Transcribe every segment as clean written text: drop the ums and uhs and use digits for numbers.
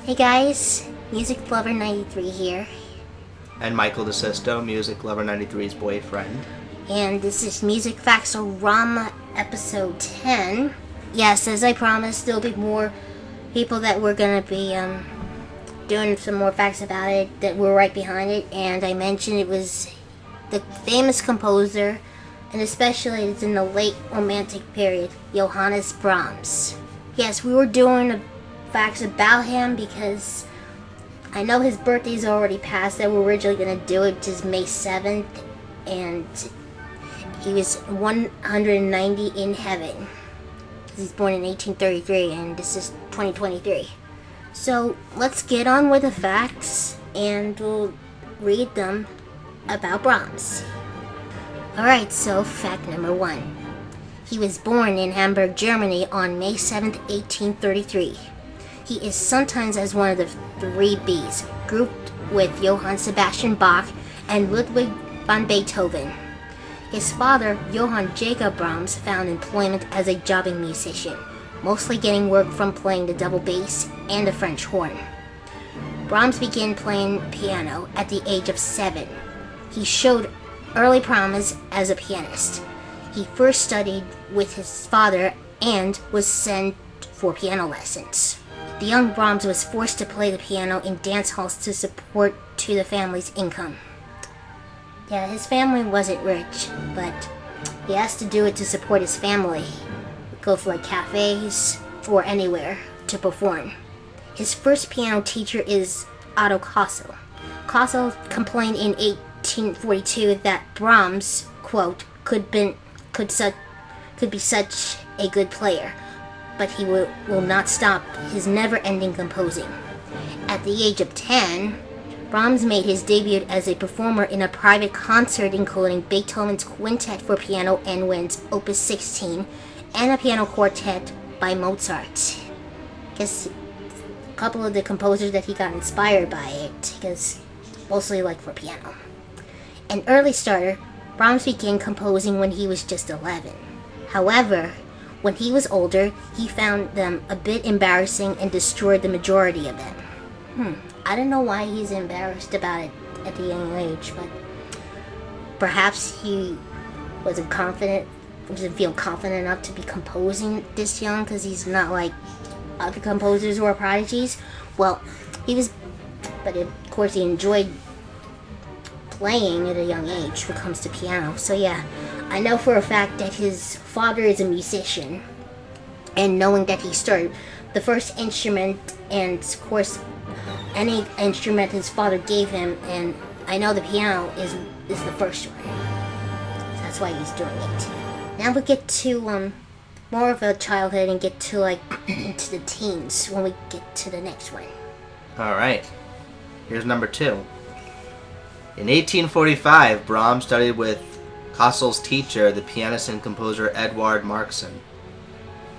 Hey guys, Music Lover 93 here. And Michael DeSisto, Music Lover 93's boyfriend. And this is Music Facts-O-Rama episode 10. Yes, as I promised, there'll be more people that we're gonna be doing some more facts about it that were right behind it. And I mentioned it was the famous composer, and especially it's in the late Romantic period, Johannes Brahms. Yes, we were doing facts about him because I know his birthday's already passed. That we're originally going to do it, which is May 7th, and he was 190 in heaven. He's born in 1833, and this is 2023. So let's get on with the facts, and we'll read them about Brahms. Alright, so fact number 1. He was born in Hamburg, Germany on May 7th, 1833. He is sometimes as one of the three Bs, grouped with Johann Sebastian Bach and Ludwig van Beethoven. His father, Johann Jacob Brahms, found employment as a jobbing musician, mostly getting work from playing the double bass and the French horn. Brahms began playing piano at the age of 7. He showed early promise as a pianist. He first studied with his father and was sent for piano lessons. The young Brahms was forced to play the piano in dance halls to support to the family's income. Yeah, his family wasn't rich, but he has to do it to support his family. Go for like cafes or anywhere to perform. His first piano teacher is Otto Kossel. Kossel complained in 1842 that Brahms, quote, could be such a good player, but he will not stop his never-ending composing. At the age of 10, Brahms made his debut as a performer in a private concert including Beethoven's Quintet for Piano and Winds, Opus 16, and a piano quartet by Mozart. I guess a couple of the composers that he got inspired by it, because mostly like for piano. An early starter, Brahms began composing when he was just 11. However, when he was older, he found them a bit embarrassing and destroyed the majority of them. I don't know why he's embarrassed about it at the young age, but perhaps he wasn't feel confident enough to be composing this young because he's not like other composers who are prodigies. Well, but of course he enjoyed playing at a young age when it comes to piano. So yeah, I know for a fact that his father is a musician, and knowing that he started the first instrument, and of course any instrument his father gave him, and I know the piano is the first one. So that's why he's doing it. Now we'll get to more of a childhood and get to like into the teens when we get to the next one. Alright, here's number 2. In 1845, Brahms studied with Kossel's teacher, the pianist and composer Eduard Marxsen.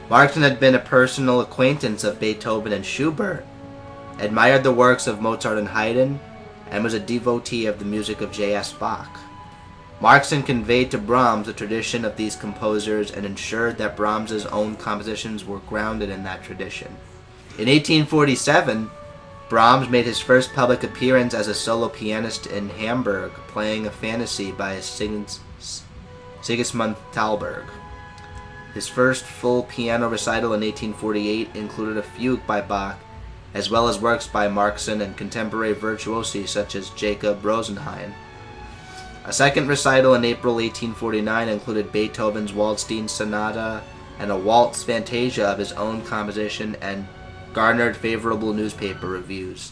Marxsen had been a personal acquaintance of Beethoven and Schubert, admired the works of Mozart and Haydn, and was a devotee of the music of J.S. Bach. Marxsen conveyed to Brahms the tradition of these composers and ensured that Brahms's own compositions were grounded in that tradition. In 1847, Brahms made his first public appearance as a solo pianist in Hamburg, playing a fantasy by Sigismund Thalberg. His first full piano recital in 1848 included a fugue by Bach, as well as works by Marxsen and contemporary virtuosi such as Jacob Rosenheim. A second recital in April 1849 included Beethoven's Waldstein Sonata and a waltz fantasia of his own composition and garnered favorable newspaper reviews.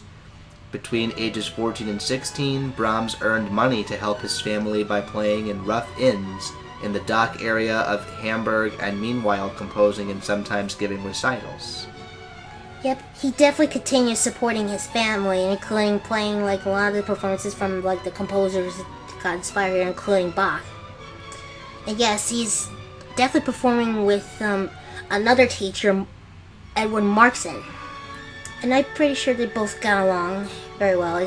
Between ages 14 and 16, Brahms earned money to help his family by playing in rough inns in the dock area of Hamburg and meanwhile composing and sometimes giving recitals. Yep, he definitely continues supporting his family, including playing like a lot of the performances from like the composers that got inspired, including Bach. And yes, he's definitely performing with another teacher, Edward Marxsen. And I'm pretty sure they both got along very well.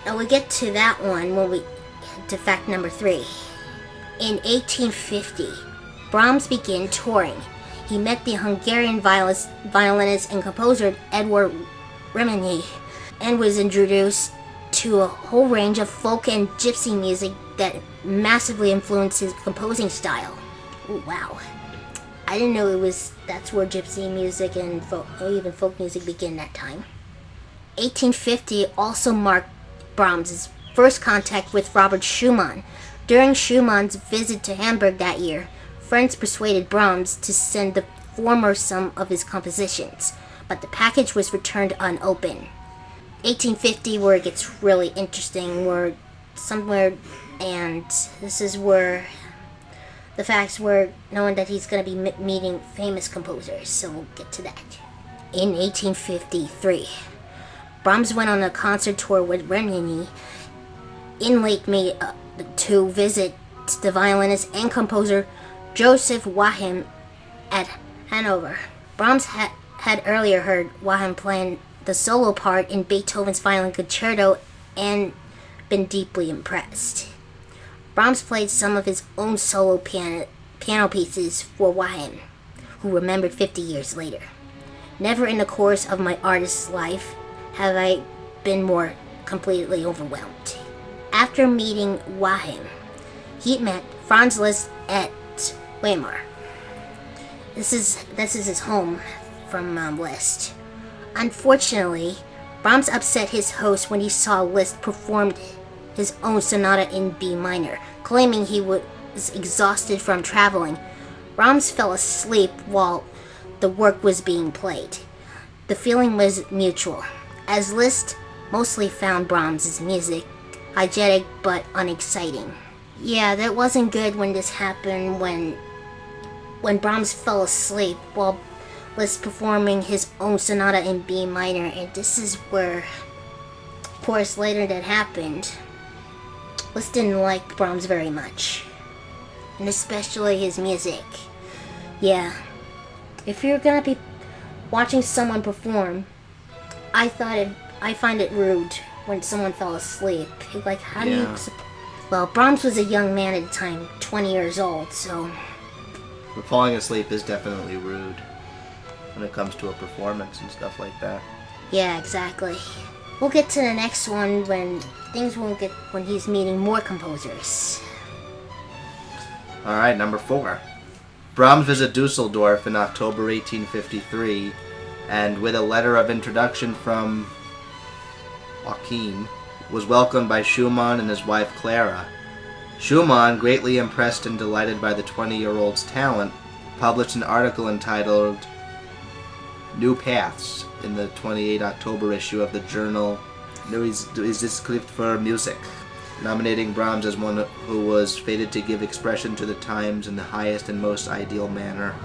And we'll get to that one when we get to fact number 3. In 1850, Brahms began touring. he met the Hungarian violinist and composer Edward Rimini and was introduced to a whole range of folk and gypsy music that massively influenced his composing style. Ooh, wow. I didn't know that's where gypsy music and even folk music began that time. 1850 also marked Brahms' first contact with Robert Schumann. During Schumann's visit to Hamburg that year, friends persuaded Brahms to send the former some of his compositions, but the package was returned unopened. 1850, where it gets really interesting, and this is where the facts were knowing that he's going to be meeting famous composers, so we'll get to that. In 1853, Brahms went on a concert tour with Rimini in late May to visit the violinist and composer Joseph Wahn at Hanover. Brahms had earlier heard Wahn playing the solo part in Beethoven's Violin Concerto and been deeply impressed. Brahms played some of his own solo piano pieces for Wahn, who remembered 50 years later. Never in the course of my artist's life have I been more completely overwhelmed. After meeting Wahn, he met Franz Liszt at Weimar. This is his home from Liszt. Unfortunately, Brahms upset his host when he saw Liszt perform his own sonata in B minor, claiming he was exhausted from traveling. Brahms fell asleep while the work was being played. The feeling was mutual, as Liszt mostly found Brahms' music hygienic but unexciting. Yeah, that wasn't good when this happened, when Brahms fell asleep while Liszt performing his own sonata in B minor, and this is where, of course, later that happened. Liszt didn't like Brahms very much, and especially his music. Yeah, if you're gonna be watching someone perform, I find it rude when someone fell asleep. Like, how do you? Well, Brahms was a young man at the time, 20 years old, so. But falling asleep is definitely rude when it comes to a performance and stuff like that. Yeah, exactly. We'll get to the next one when he's meeting more composers. Alright, number 4. Brahms visited Dusseldorf in October 1853, and with a letter of introduction from Joachim, was welcomed by Schumann and his wife Clara. Schumann, greatly impressed and delighted by the 20-year-old's talent, published an article entitled New Paths in the 28 October issue of the journal Neues Zeitschrift für Musik, nominating Brahms as one who was fated to give expression to the times in the highest and most ideal manner.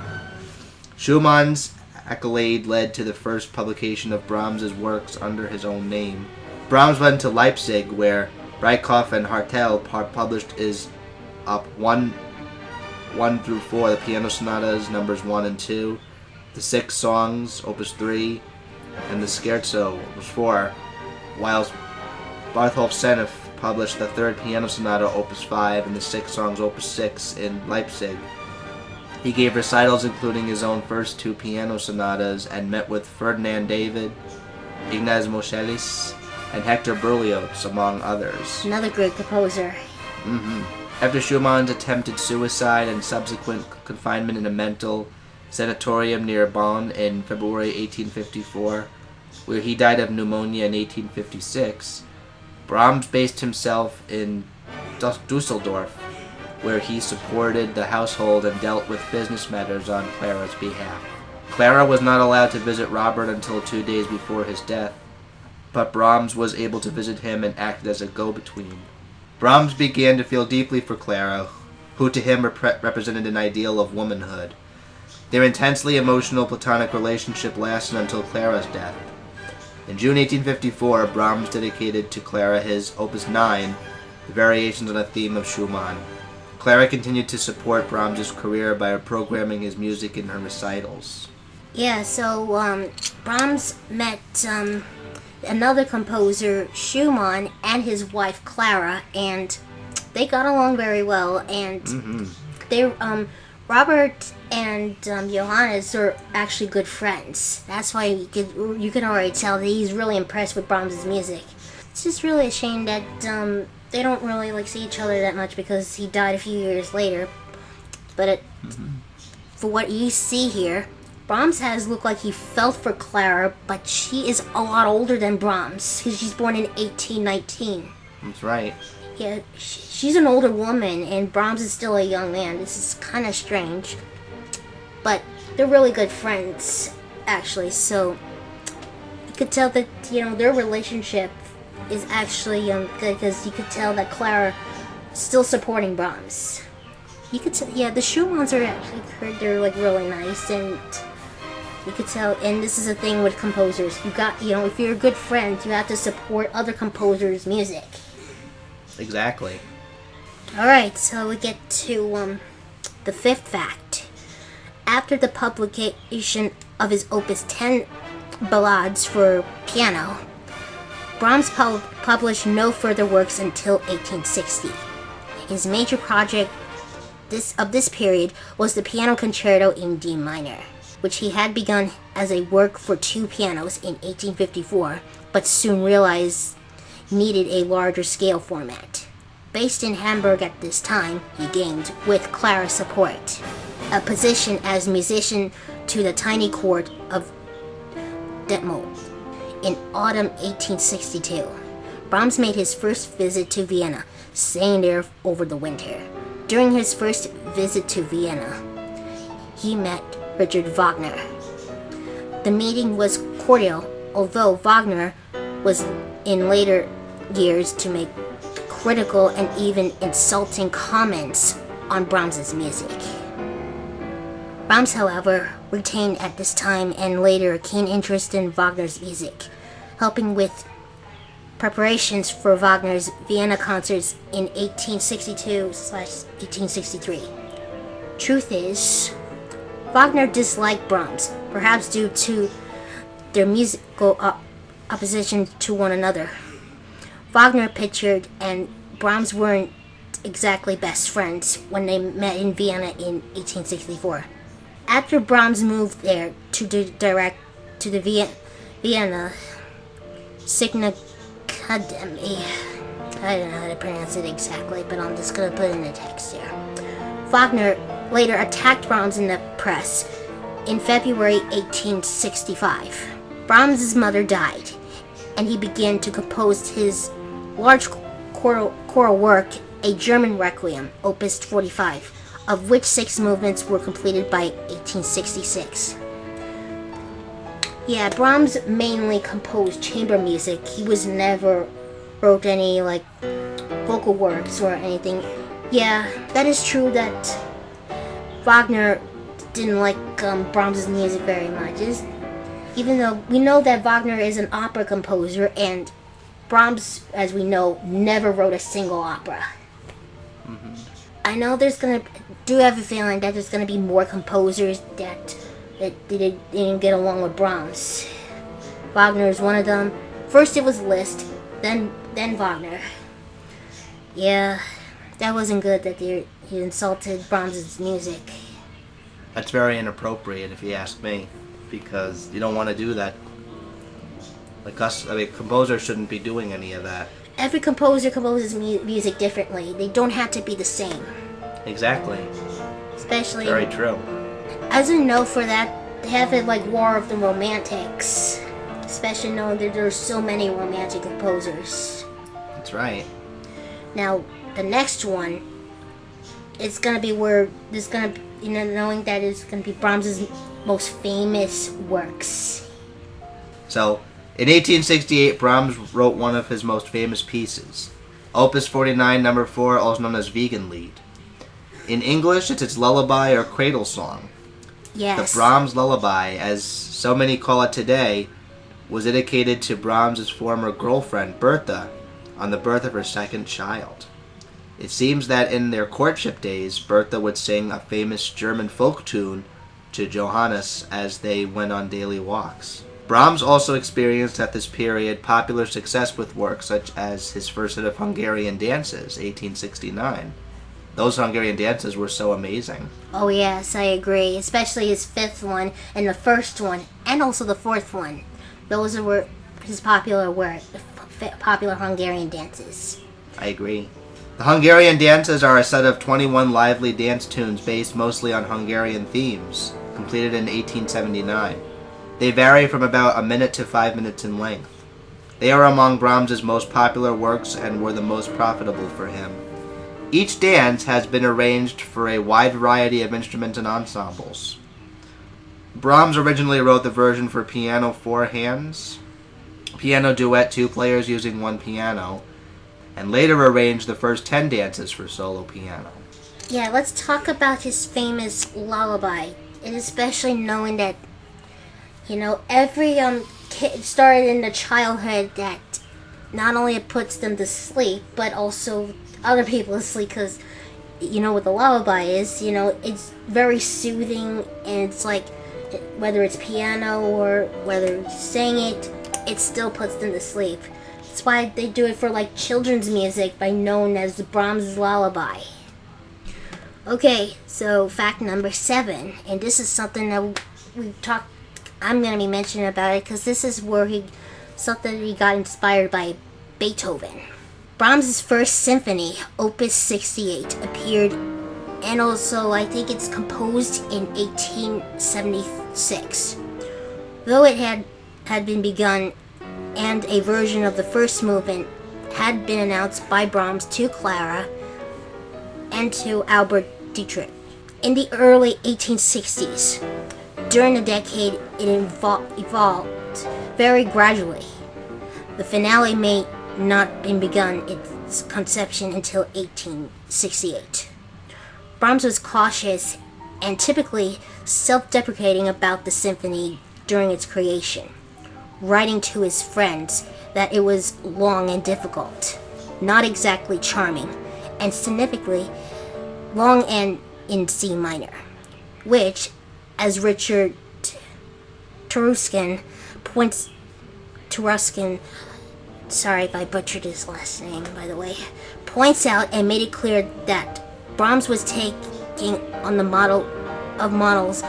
Schumann's accolade led to the first publication of Brahms's works under his own name. Brahms went to Leipzig, where Breitkopf and Hartel published his Op. 1 through 4, the piano sonatas numbers 1 and 2, the 6 songs, Opus 3, and the Scherzo, Opus 4, whilst Barthold Senef published the 3rd piano sonata, Opus 5, and the 6 songs, Opus 6, in Leipzig. He gave recitals including his own first 2 piano sonatas and met with Ferdinand David, Ignaz Moscheles, and Hector Berlioz, among others. Another great composer. After Schumann's attempted suicide and subsequent confinement in a mental sanatorium near Bonn in February 1854, where he died of pneumonia in 1856, Brahms based himself in Dusseldorf, where he supported the household and dealt with business matters on Clara's behalf. Clara was not allowed to visit Robert until 2 days before his death, but Brahms was able to visit him and acted as a go-between. Brahms began to feel deeply for Clara, who to him represented an ideal of womanhood. Their intensely emotional platonic relationship lasted until Clara's death. In June 1854, Brahms dedicated to Clara his Opus 9, the Variations on a Theme of Schumann. Clara continued to support Brahms' career by programming his music in her recitals. Yeah, so Brahms met another composer, Schumann, and his wife Clara, and they got along very well. And they Robert and Johannes are actually good friends. That's why you can already tell that he's really impressed with Brahms' music. It's just really a shame that they don't really like see each other that much because he died a few years later. But for what you see here, Brahms has looked like he felt for Clara, but she is a lot older than Brahms because she's born in 1819. That's right. Yeah, she's an older woman, and Brahms is still a young man. This is kind of strange. But they're really good friends, actually, so you could tell that, their relationship is actually good because you could tell that Clara is still supporting Brahms. You could tell, the Schumanns are actually, they're like really nice, and you could tell, and this is a thing with composers. You got, if you're a good friend, you have to support other composers' music. Exactly. Alright, so we get to the fifth fact. After the publication of his Opus 10 ballades for piano, Brahms published no further works until 1860. His major project of this period was the Piano Concerto in D minor, which he had begun as a work for two pianos in 1854, but soon realized needed a larger scale format. Based in Hamburg at this time, he gained, with Clara's support, a position as musician to the tiny court of Detmold. In autumn 1862, Brahms made his first visit to Vienna, staying there over the winter. During his first visit to Vienna, he met Richard Wagner. The meeting was cordial, although Wagner was in later years to make critical and even insulting comments on Brahms' music. Brahms, however, retained at this time and later a keen interest in Wagner's music, helping with preparations for Wagner's Vienna concerts in 1862/1863. Truth is, Wagner disliked Brahms, perhaps due to their musical opposition to one another. Wagner pictured and Brahms weren't exactly best friends when they met in Vienna in 1864. After Brahms moved there to direct to the Vienna Signa Academy, I don't know how to pronounce it exactly, but I'm just going to put it in the text here. Wagner later attacked Brahms in the press in February 1865. Brahms' mother died, and he began to compose his large choral work, a German Requiem, Opus 45, of which 6 movements were completed by 1866. Yeah, Brahms mainly composed chamber music. He never wrote any vocal works or anything. Yeah, that is true that Wagner didn't like Brahms' music very much. Even though we know that Wagner is an opera composer, and Brahms, as we know, never wrote a single opera. I know do have a feeling that there's gonna be more composers that didn't get along with Brahms. Wagner is one of them. First it was Liszt, then Wagner. Yeah, that wasn't good that he insulted Brahms' music. That's very inappropriate if you ask me, because you don't want to do that. Composers shouldn't be doing any of that. Every composer composes music differently. They don't have to be the same. Exactly. Especially... Very true. As a note for that, they have it like War of the Romantics. Especially knowing that there are so many romantic composers. That's right. Now, the next one, it's gonna be where there's gonna be, knowing that it's gonna be Brahms' most famous works. So, in 1868, Brahms wrote one of his most famous pieces, Opus 49, number 4, also known as Wiegenlied. In English, it's its lullaby or cradle song. Yes. The Brahms lullaby, as so many call it today, was dedicated to Brahms' former girlfriend, Bertha, on the birth of her second child. It seems that in their courtship days, Bertha would sing a famous German folk tune to Johannes as they went on daily walks. Brahms also experienced at this period popular success with works such as his first set of Hungarian dances, 1869, those Hungarian dances were so amazing. Oh yes, I agree. Especially his fifth one and the first one, and also the fourth one. Those were his popular Hungarian dances. I agree. The Hungarian dances are a set of 21 lively dance tunes based mostly on Hungarian themes, completed in 1879. They vary from about a minute to 5 minutes in length. They are among Brahms's most popular works and were the most profitable for him. Each dance has been arranged for a wide variety of instruments and ensembles. Brahms originally wrote the version for piano 4 hands, piano duet 2 players using one piano, and later arranged the first 10 dances for solo piano. Yeah, let's talk about his famous lullaby. It is especially knowing that, every kid started in the childhood that not only it puts them to sleep, but also other people to sleep, because what the lullaby is, it's very soothing, and it's like, whether it's piano or whether you sing it, it still puts them to sleep. That's why they do it for like children's music, by known as the Brahms lullaby. Okay, so fact number 7, and this is something that I'm going to be mentioning about it, because this is where he got inspired by Beethoven. Brahms' first symphony, Opus 68, appeared, and also I think it's composed in 1876. Though it had been begun, and a version of the first movement had been announced by Brahms to Clara and to Albert Dietrich in the early 1860s. During the decade, it evolved very gradually. The finale may not been begun its conception until 1868. Brahms was cautious and typically self-deprecating about the symphony during its creation, writing to his friends that it was long and difficult, not exactly charming, and significantly long and in C minor, which, as Richard Taruskin points, sorry if I butchered his last name, by the way, points out and made it clear that Brahms was taking on the model of models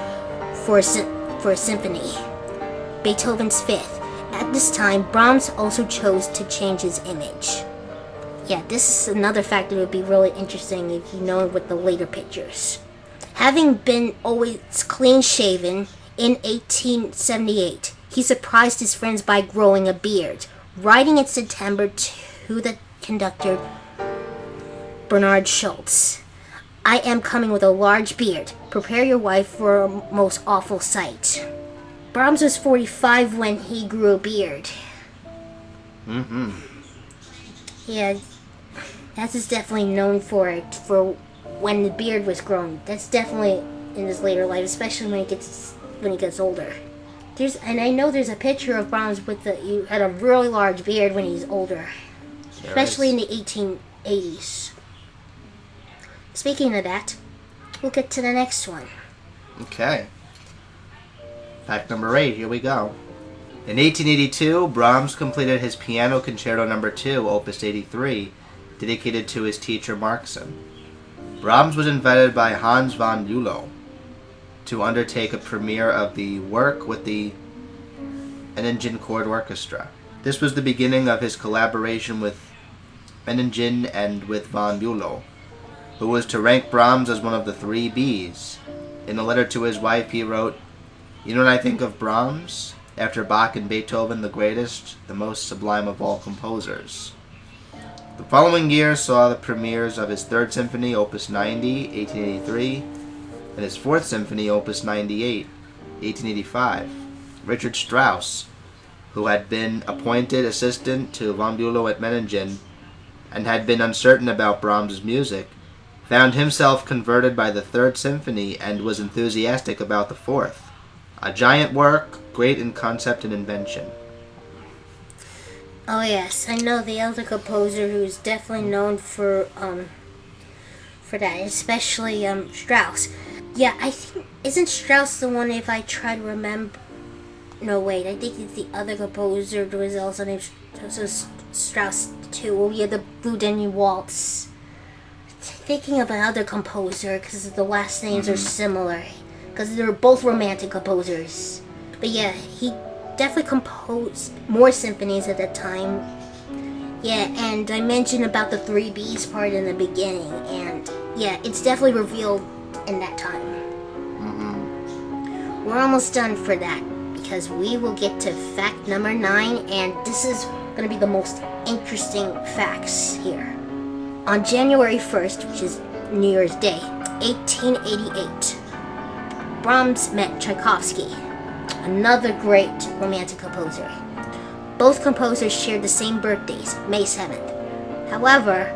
for a symphony, Beethoven's Fifth. At this time, Brahms also chose to change his image. Yeah, this is another fact that would be really interesting if you know with the later pictures. Having been always clean-shaven, in 1878, he surprised his friends by growing a beard, writing in September to the conductor Bernard Schultz, "I am coming with a large beard. Prepare your wife for a most awful sight." Brahms was 45 when he grew a beard. Yeah, that is definitely known for it, for when the beard was grown. That's definitely in his later life, especially when he gets older. And I know there's a picture of Brahms he had a really large beard when he's older, especially in the 1880s. Speaking of that, we'll get to the next one. Okay. Fact number 8, here we go. In 1882, Brahms completed his Piano Concerto No. 2, Opus 83, dedicated to his teacher Markson. Brahms was invited by Hans von Bülow to undertake a premiere of the work with the Meiningen Chord Orchestra. This was the beginning of his collaboration with Meiningen and with von Bülow, who was to rank Brahms as one of the 3 Bs. In a letter to his wife, he wrote, "You know what I think of Brahms? After Bach and Beethoven, the greatest, the most sublime of all composers." The following year saw the premieres of his 3rd Symphony, Opus 90, 1883, and his 4th Symphony, Opus 98, 1885. Richard Strauss, who had been appointed assistant to von Bülow at Meiningen and had been uncertain about Brahms' music, found himself converted by the 3rd Symphony and was enthusiastic about the 4th. A giant work, great in concept and invention. Oh yes, I know the other composer who's definitely known for that, especially Strauss. Yeah, I think, isn't Strauss the one, if I try to remember? No, wait, I think it's the other composer who was also named Strauss too. Oh yeah, the Blue Danube Waltz. thinking of another composer because the last names are similar. Because they're both romantic composers. But yeah, he definitely composed more symphonies at that time. Yeah, and I mentioned about the 3 Bs part in the beginning. And yeah, it's definitely revealed in that time. We're almost done for that. Because we will get to fact number 9. And this is going to be the most interesting facts here. On January 1st, which is New Year's Day, 1888, Brahms met Tchaikovsky, another great romantic composer. Both composers shared the same birthdays, May 7th. However,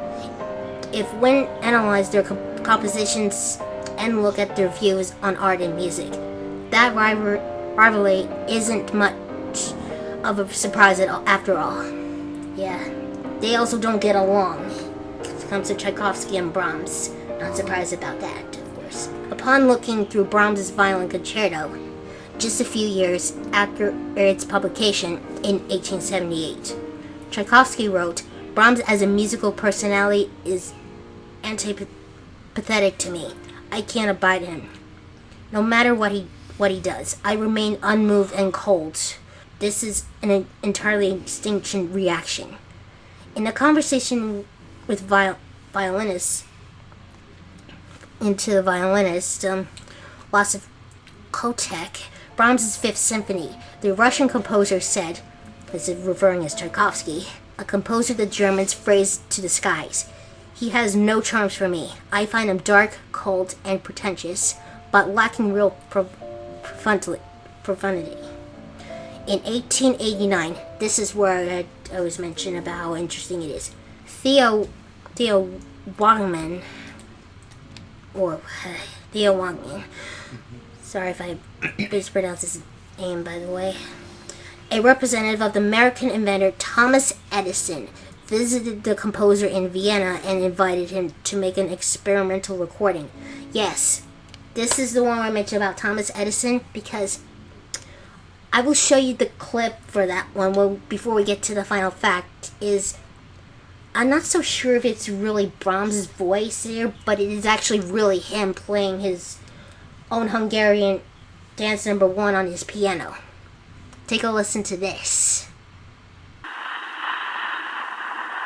if one analyzes their compositions and look at their views on art and music, that rivalry isn't much of a surprise after all. Yeah, they also don't get along. It comes to Tchaikovsky and Brahms. Not surprised about that, of course. Upon looking through Brahms' violin concerto, just a few years after its publication in 1878, Tchaikovsky wrote, "Brahms as a musical personality is antipathetic to me. I can't abide him. No matter what he does, I remain unmoved and cold. This is an entirely extinction reaction." In a conversation with violinist, Losif Kotek, Brahms' Fifth Symphony, the Russian composer said, this is referring as Tchaikovsky, a composer the Germans phrased to the skies, "He has no charms for me. I find him dark, cold, and pretentious, but lacking real profundity." In 1889, this is where I was mentioning about how interesting it is. Theo Wagman, sorry if I mispronounced his name, by the way, a representative of the American inventor Thomas Edison, visited the composer in Vienna and invited him to make an experimental recording. Yes, this is the one I mentioned about Thomas Edison, because I will show you the clip for that one before we get to the final fact. I'm not so sure if it's really Brahms' voice there, but it is actually really him playing his own Hungarian dance number 1 on his piano. Take a listen to this.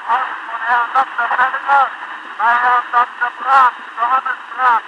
Herr Dr. Pentecost, Herr Dr. Brahms, Johannes Brahms.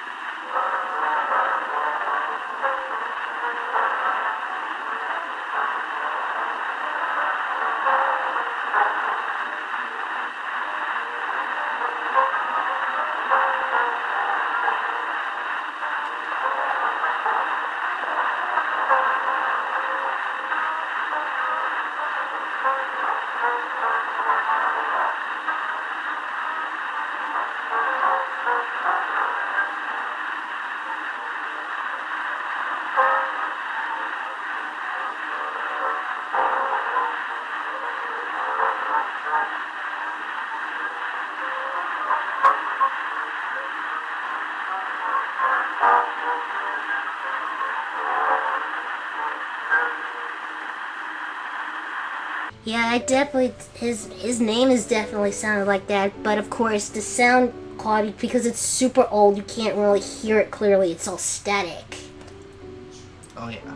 Yeah, I definitely, his name is definitely sounded like that, but of course the sound quality, because it's super old, you can't really hear it clearly. It's all static. Oh yeah.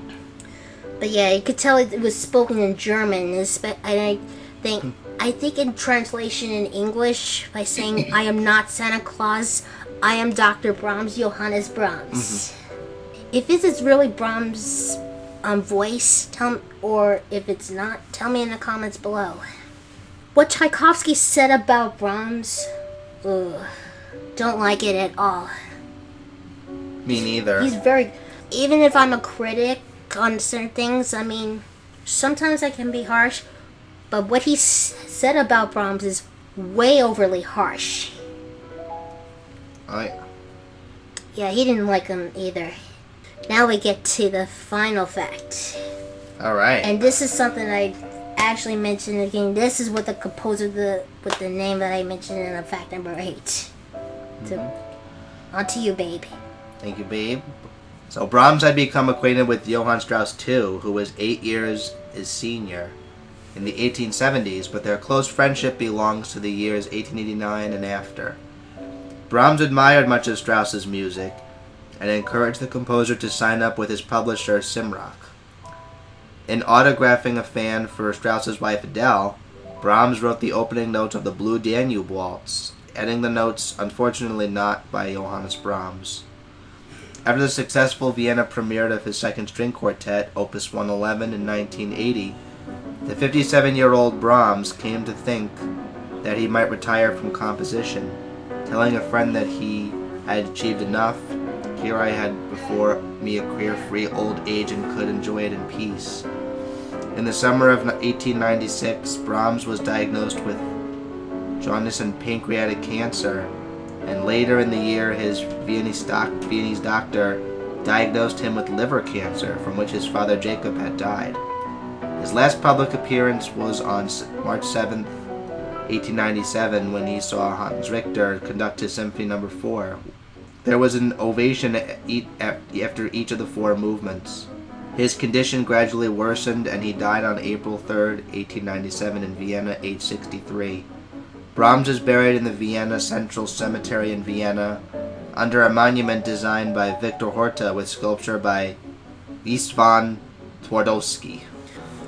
But yeah, you could tell it was spoken in German. I think in translation in English, by saying, "I am not Santa Claus, I am Dr. Brahms, Johannes Brahms." If this is really Brahms' voice, or if it's not, tell me in the comments below. What Tchaikovsky said about Brahms, don't like it at all. Me neither. He's even if I'm a critic on certain things, I mean, sometimes I can be harsh, but what he said about Brahms is way overly harsh. Oh yeah. Yeah, he didn't like him either. Now we get to the final fact. All right. And this is something I actually mentioned again. This is what the composer with the name that I mentioned in the fact number 8. So, on to you, babe. Thank you, babe. So Brahms had become acquainted with Johann Strauss II, who was 8 years his senior, in the 1870s, but their close friendship belongs to the years 1889 and after. Brahms admired much of Strauss's music and encouraged the composer to sign up with his publisher, Simrock. In autographing a fan for Strauss's wife Adele, Brahms wrote the opening notes of the Blue Danube Waltz, adding the notes unfortunately not by Johannes Brahms. After the successful Vienna premiere of his second string quartet, Opus 111, in 1980, the 57-year-old Brahms came to think that he might retire from composition, telling a friend that he had achieved enough. Here I had before me a career-free old age and could enjoy it in peace. In the summer of 1896, Brahms was diagnosed with jaundice and pancreatic cancer, and later in the year his Viennese doctor diagnosed him with liver cancer, from which his father Jacob had died. His last public appearance was on March 7, 1897, when he saw Hans Richter conduct his Symphony No. 4. There was an ovation after each of the 4 movements. His condition gradually worsened, and he died on April 3, 1897, in Vienna, aged 63. Brahms is buried in the Vienna Central Cemetery in Vienna, under a monument designed by Victor Horta with sculpture by Istvan Twardowski.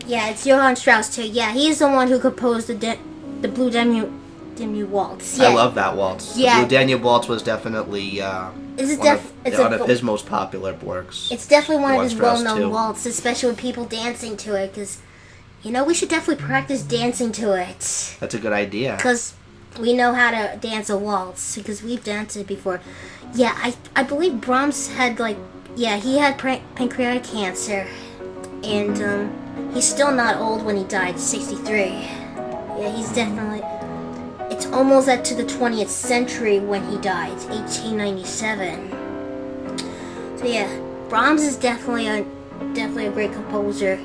Yeah, it's Johann Strauss too. Yeah, he's the one who composed the Blue Danube Waltz. Yeah. I love that waltz. Yeah. The Blue Danube Waltz was definitely one of his most popular works. It's definitely one of his Strauss well-known too. waltzes, especially with people dancing to it, because, we should definitely practice dancing to it. That's a good idea. Because we know how to dance a waltz, because we've danced it before. Yeah, I believe Brahms had, he had pancreatic cancer, and he's still not old when he died, 63. Yeah, he's definitely... It's almost to the 20th century when he died, 1897. So yeah, Brahms is definitely a great composer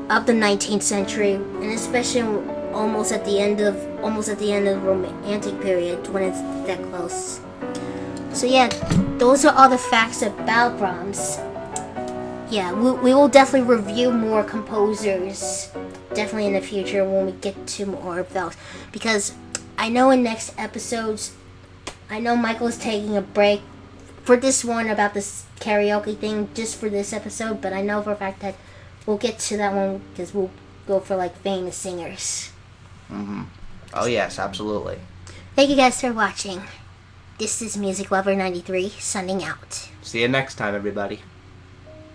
of the 19th century, and especially almost at the end of the Romantic period, when it's that close. So yeah, those are all the facts about Brahms. Yeah, we will definitely review more composers, definitely in the future when we get to more of those, because I know in next episodes, I know Michael's taking a break for this one about this karaoke thing, just for this episode, but I know for a fact that we'll get to that one because we'll go for famous singers. Mm-hmm. Oh yes, absolutely. Thank you guys for watching. This is Music Lover 93 signing out. See you next time, everybody.